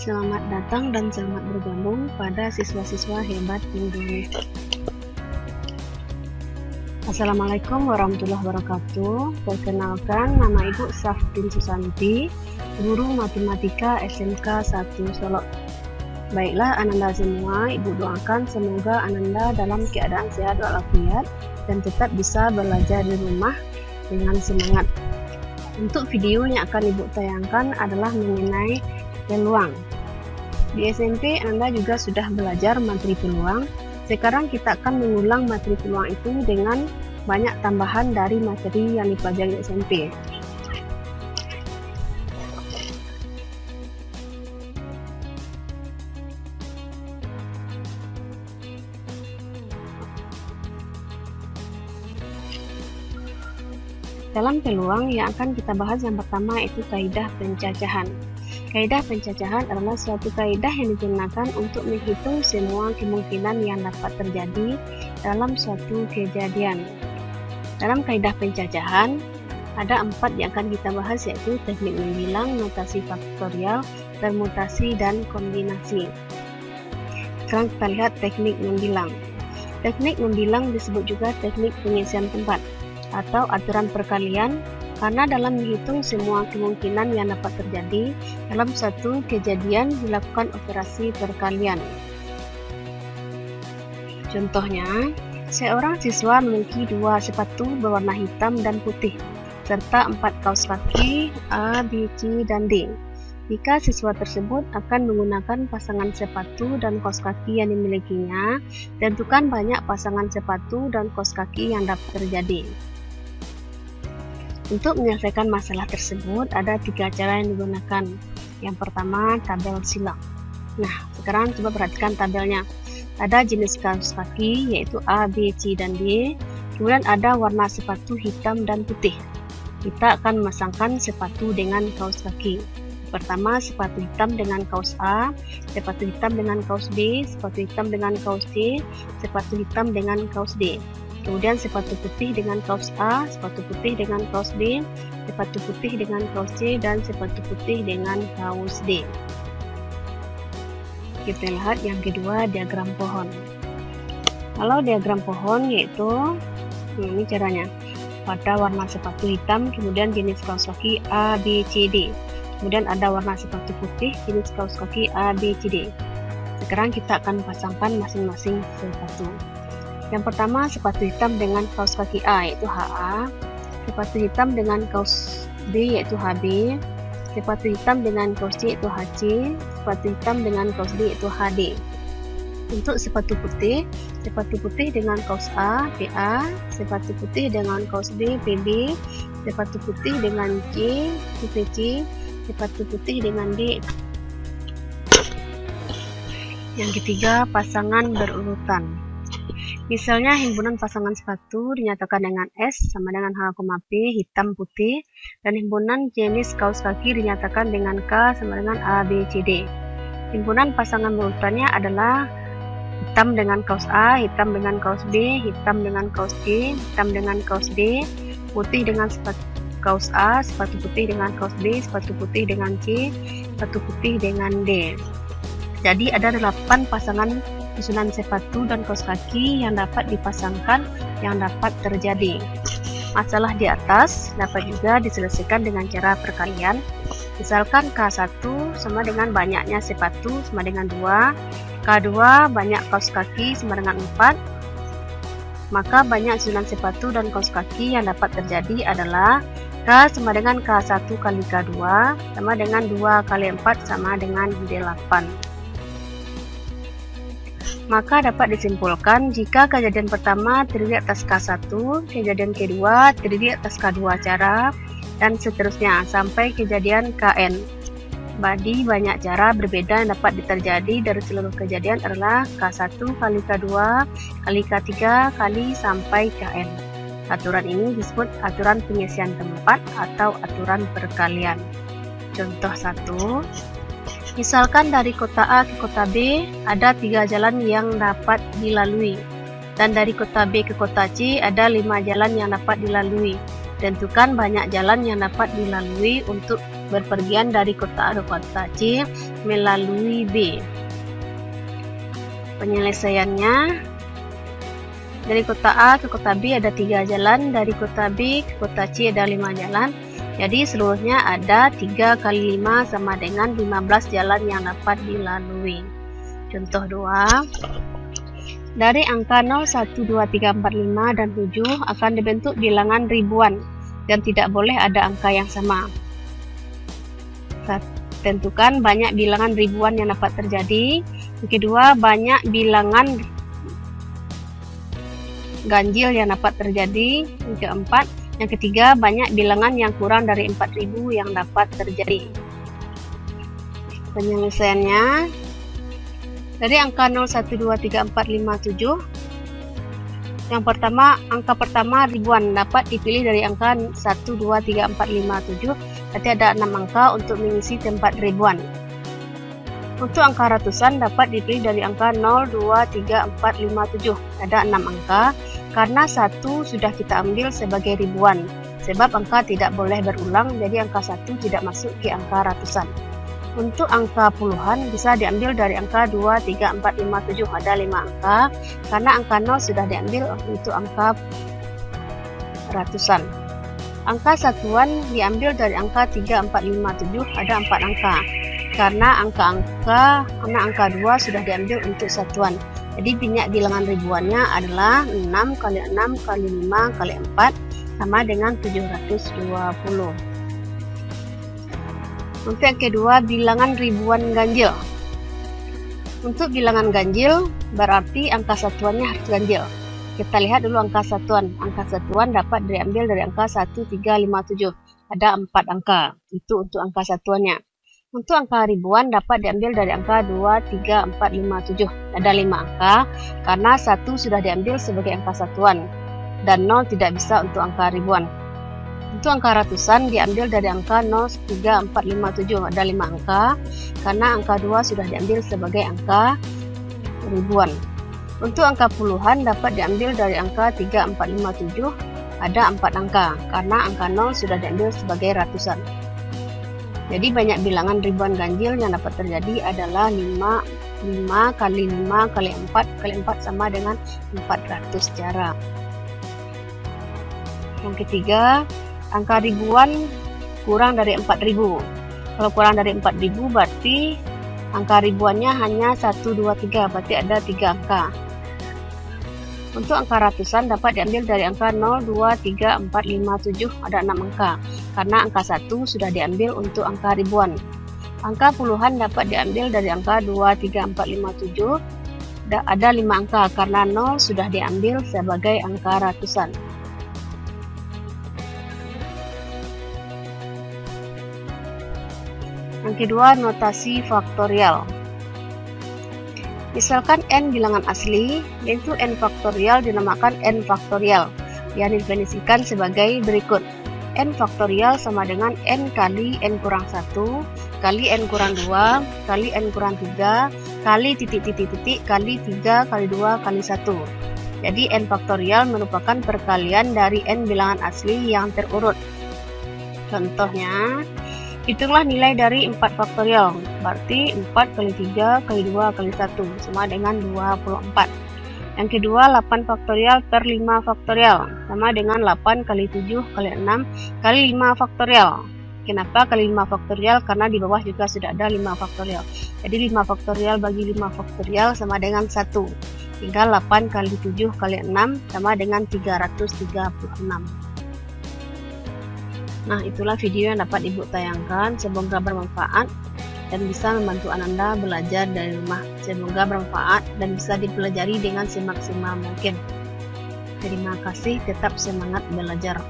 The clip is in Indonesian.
Selamat datang dan selamat bergabung pada siswa-siswa hebat Indonesia. Assalamualaikum warahmatullahi wabarakatuh. Perkenalkan, nama Ibu Saftin Susanti, Guru Matematika SMK 1 Solok. Baiklah Ananda semua, Ibu doakan semoga Ananda dalam keadaan sehat walafiat dan tetap bisa belajar di rumah dengan semangat. Untuk video yang akan Ibu tayangkan adalah mengenai peluang. Di SMP Anda juga sudah belajar materi peluang. Sekarang kita akan mengulang materi peluang itu dengan banyak tambahan dari materi yang dipelajari di SMP. Dalam peluang yang akan kita bahas yang pertama itu kaidah pencacahan. Kaidah pencacahan adalah suatu kaidah yang digunakan untuk menghitung semua kemungkinan yang dapat terjadi dalam suatu kejadian. Dalam kaidah pencacahan, ada 4 yang akan kita bahas, yaitu teknik membilang, notasi faktorial, permutasi, dan kombinasi. Sekarang kita lihat teknik membilang. Teknik membilang disebut juga teknik pengisian tempat atau aturan perkalian, karena dalam menghitung semua kemungkinan yang dapat terjadi dalam suatu kejadian dilakukan operasi perkalian. Contohnya, seorang siswa memiliki 2 sepatu berwarna hitam dan putih serta 4 kaos kaki A, B, C, dan D. Jika siswa tersebut akan menggunakan pasangan sepatu dan kaos kaki yang dimilikinya, tentukan banyak pasangan sepatu dan kaos kaki yang dapat terjadi. Untuk menyelesaikan masalah tersebut, ada 3 cara yang digunakan. Yang pertama, tabel silang. Nah, sekarang coba perhatikan tabelnya. Ada jenis kaos kaki, yaitu A, B, C, dan D. Kemudian ada warna sepatu hitam dan putih. Kita akan memasangkan sepatu dengan kaos kaki. Pertama, sepatu hitam dengan kaos A, sepatu hitam dengan kaos B, sepatu hitam dengan kaos C, sepatu hitam dengan kaos D. Kemudian sepatu putih dengan kaos A, sepatu putih dengan kaos B, sepatu putih dengan kaos C, dan sepatu putih dengan kaos D. Kita lihat yang kedua, diagram pohon. Kalau diagram pohon yaitu, ini caranya. Pada warna sepatu hitam, kemudian jenis kaos kaki A, B, C, D. Kemudian ada warna sepatu putih, jenis kaos kaki A, B, C, D. Sekarang kita akan pasangkan masing-masing sepatu. Yang pertama, sepatu hitam dengan kaos kaki A, yaitu HA, sepatu hitam dengan kaos B, yaitu HB, sepatu hitam dengan kaos C, yaitu HC, sepatu hitam dengan kaos D, yaitu HD. Untuk sepatu putih dengan kaos A, PA, sepatu putih dengan kaos B, PB, sepatu putih dengan C, PC, sepatu putih dengan D. Yang ketiga, pasangan berurutan. Misalnya himpunan pasangan sepatu dinyatakan dengan S sama dengan H, P, hitam putih, dan himpunan jenis kaos kaki dinyatakan dengan K sama dengan A, B, C, D. Himpunan pasangan berurutannya adalah hitam dengan kaos A, hitam dengan kaos B, hitam dengan kaos C, hitam dengan kaos D, putih dengan sepatu kaos A, sepatu putih dengan kaos B, sepatu putih dengan C, sepatu putih dengan D. Jadi ada 8 pasangan susunan sepatu dan kaos kaki yang dapat dipasangkan yang dapat terjadi. Masalah di atas dapat juga diselesaikan dengan cara perkalian. Misalkan K1 sama dengan banyaknya sepatu sama dengan 2, K2 banyak kaos kaki sama dengan 4, maka banyak susunan sepatu dan kaos kaki yang dapat terjadi adalah K sama dengan K1 kali K2 sama dengan 2 kali 4 sama dengan 8. Maka dapat disimpulkan jika kejadian pertama terdiri atas K1, kejadian kedua terdiri atas K2 cara, dan seterusnya sampai kejadian Kn. Jadi banyak cara berbeda yang dapat terjadi dari seluruh kejadian adalah K1 kali K2 kali K3 kali sampai Kn. Aturan ini disebut aturan pengisian tempat atau aturan perkalian. Contoh 1. Misalkan dari kota A ke kota B ada 3 jalan yang dapat dilalui, dan dari kota B ke kota C ada 5 jalan yang dapat dilalui. Tentukan banyak jalan yang dapat dilalui untuk berpergian dari kota A ke kota C melalui B. Penyelesaiannya, dari kota A ke kota B ada 3 jalan, dari kota B ke kota C ada 5 jalan. Jadi seluruhnya ada 3 kali 5 sama dengan 15 jalan yang dapat dilalui. Contoh 2. Dari angka 0, 1, 2, 3, 4, 5, dan 7 akan dibentuk bilangan ribuan dan tidak boleh ada angka yang sama. Tentukan banyak bilangan ribuan yang dapat terjadi. Yang kedua, banyak bilangan ganjil yang dapat terjadi. Yang keempat, yang ketiga, banyak bilangan yang kurang dari 4000 yang dapat terjadi. Penyelesaiannya, dari angka 0, 1, 2, 3, 4, 5, 7. Yang pertama, angka pertama ribuan dapat dipilih dari angka 1, 2, 3, 4, 5, 7. Berarti ada 6 angka untuk mengisi tempat ribuan. Untuk angka ratusan dapat dipilih dari angka 0, 2, 3, 4, 5, 7. Ada 6 angka, karena 1 sudah kita ambil sebagai ribuan. Sebab angka tidak boleh berulang, jadi angka 1 tidak masuk ke angka ratusan. Untuk angka puluhan bisa diambil dari angka 2, 3, 4, 5, 7. Ada 5 angka, karena angka 0 sudah diambil untuk angka ratusan. Angka satuan diambil dari angka 3, 4, 5, 7. Ada 4 angka, karena angka 2 sudah diambil untuk satuan. Jadi banyak bilangan ribuannya adalah 6 kali 6 kali 5 kali 4 sama dengan 720. Untuk yang kedua, bilangan ribuan ganjil. Untuk bilangan ganjil berarti angka satuannya harus ganjil. Kita lihat dulu angka satuan. Angka satuan dapat diambil dari angka 1, 3, 5, 7. Ada 4 angka. Itu untuk angka satuannya. Untuk angka ribuan dapat diambil dari angka 2, 3, 4, 5, 7. Ada 5 angka, karena 1 sudah diambil sebagai angka satuan. Dan 0 tidak bisa untuk angka ribuan. Untuk angka ratusan diambil dari angka 0, 3, 4, 5, 7. Ada 5 angka, karena angka 2 sudah diambil sebagai angka ribuan. Untuk angka puluhan dapat diambil dari angka 3, 4, 5, 7. Ada 4 angka, karena angka 0 sudah diambil sebagai ratusan. Jadi banyak bilangan ribuan ganjil yang dapat terjadi adalah 5 kali 5 kali 4 kali 4 sama dengan 400 jarak. Yang ketiga, angka ribuan kurang dari 4000. Kalau kurang dari 4000 berarti angka ribuannya hanya 1, 2, 3, berarti ada 3 angka. Untuk angka ratusan dapat diambil dari angka 0, 2, 3, 4, 5, 7. Ada 6 angka, karena angka 1 sudah diambil untuk angka ribuan. Angka puluhan dapat diambil dari angka 2, 3, 4, 5, 7. Ada 5 angka, karena 0 sudah diambil sebagai angka ratusan. Yang kedua, notasi faktorial. Misalkan n bilangan asli, yaitu n faktorial dinamakan n faktorial, yang didefinisikan sebagai berikut. N faktorial sama dengan n kali n kurang 1, kali n kurang 2, kali n kurang 3, kali titik-titik-titik, kali 3, kali 2, kali 1. Jadi n faktorial merupakan perkalian dari n bilangan asli yang terurut. Contohnya, hitunglah nilai dari 4 faktorial, berarti 4 kali 3 kali 2 kali 1 sama dengan 24. Yang kedua, 8 faktorial per 5 faktorial sama dengan 8 kali 7 kali 6 kali 5 faktorial. Kenapa kali 5 faktorial? Karena di bawah juga sudah ada 5 faktorial. Jadi 5 faktorial bagi 5 faktorial sama dengan 1. Tinggal 8 kali 7 kali 6 sama dengan 336. Nah, itulah video yang dapat Ibu tayangkan. Semoga bermanfaat dan bisa membantu Ananda belajar dari rumah. Semoga bermanfaat dan bisa dipelajari dengan semaksimal mungkin. Terima kasih, tetap semangat belajar.